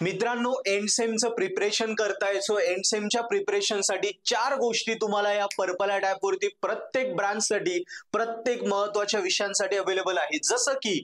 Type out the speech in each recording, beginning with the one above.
मित्रांनो, end सेमचं preparation करताय, so and सेमच्या प्रिपरेशनसाठी 4 गोष्टी तुम्हाला या पर्पल ॲट ॲप वरती प्रत्येक ब्रांचसाठी, प्रत्येक महत्त्वाच्या विषयांसाठी अवेलेबल आहे. जसं की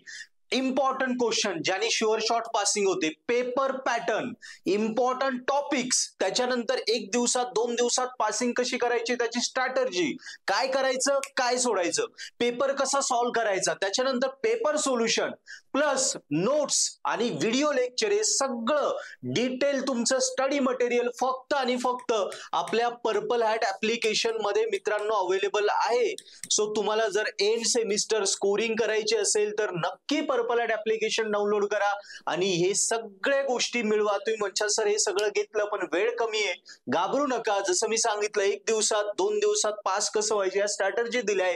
इम्पॉर्टंट क्वेश्चन ज्याने शुअर शॉर्ट पासिंग होते, पेपर पॅटर्न, इम्पॉर्टंट टॉपिक्स, त्याच्यानंतर 1 दिवसात 2 दिवसात पासिंग कशी करायची त्याची स्ट्रॅटर्जी, काय करायचं काय सोडायचं, पेपर कसा सॉल्व्ह करायचा, त्याच्यानंतर पेपर सोल्युशन प्लस नोट्स आणि व्हिडिओ लेक्चर, हे सगळं डिटेल तुमचं स्टडी मटेरियल फक्त आणि फक्त आपल्या पर्पल हॅट ऍप्लिकेशन मध्ये मित्रांनो अवेलेबल आहे. सो तुम्हाला जर एंड सेमिस्टर स्कोरिंग करायची असेल तर नक्की पर्पल हॅट ऍप्लिकेशन डाउनलोड करा आणि हे सगळे गोष्टी मिळवा. तुम्ही म्हणता सर हे सगळं घेतलं पण वेळ कमी आहे, घाबरू नका. जसं मी सांगितलं 1 दिवसात 2 दिवसात पास कसं व्हायचे या स्ट्रॅटर्जी दिल्या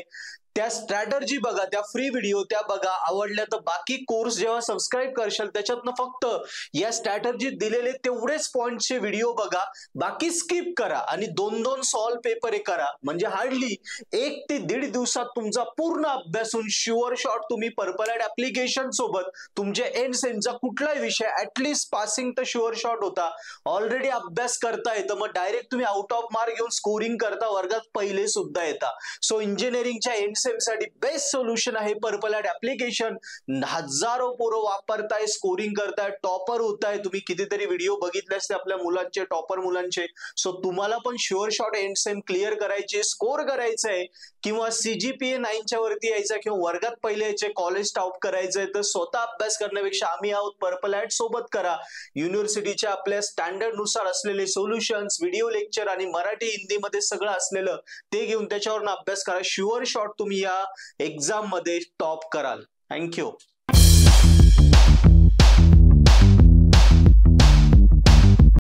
त्या स्ट्रॅटर्जी बघा, त्या फ्री व्हिडिओ त्या बघा, आवडल्या तर बाकी कोर्स जेव्हा सबस्क्राईब करशाल त्याच्यातनं फक्त या स्ट्रॅटर्जी दिलेले तेवढेच पॉइंटचे व्हिडिओ बघा, बाकी स्किप करा आणि 2-2 सॉल्व पेपर हे करा. म्हणजे हार्डली 1 ते 1.5 दिवसात तुमचा पूर्ण अभ्यास होऊन शुअर शॉट तुम्ही पर्पल ॲट ऍप्लिकेशन सोबत तुमचे एंड सेमचा कुठलाही विषय ऍटलीस्ट पासिंग तर शुअर शॉट होता. ऑलरेडी अभ्यास करताय तर मग डायरेक्ट तुम्ही आउट ऑफ मार्क घेऊन स्कोरिंग करता, वर्गात पहिले सुद्धा येता. सो इंजिनिअरिंगच्या एंड साठी बेस्ट सोल्युशन आहे पर्पल ॲट ऍप्लिकेशन. हजारो पोरं वापरताय, स्कोरिंग करताय, टॉपर होताय. तुम्ही कितीतरी व्हिडिओ बघितले असते आपल्या मुलांचे, टॉपर मुलांचे. सो तुम्हाला पण sure shot end same clear करायचे, स्कोर करायचंय किंवा CGPA 9 च्या वरती यायचा किंवा वर्गात पहिले यायचे, कॉलेज टॉप करायचंय तर स्वतः अभ्यास करण्यापेक्षा आम्ही आहोत पर्पल ॲट सोबत करा. युनिव्हर्सिटीच्या आपल्या स्टँडर्ड नुसार असलेले सोल्युशन्स, व्हिडिओ लेक्चर आणि मराठी हिंदी मध्ये सगळं असलेलं ते घेऊन त्याच्यावरून अभ्यास करा. शुअर शॉट तुम्ही या एक्झाम मध्ये टॉप कराल. थँक्यू.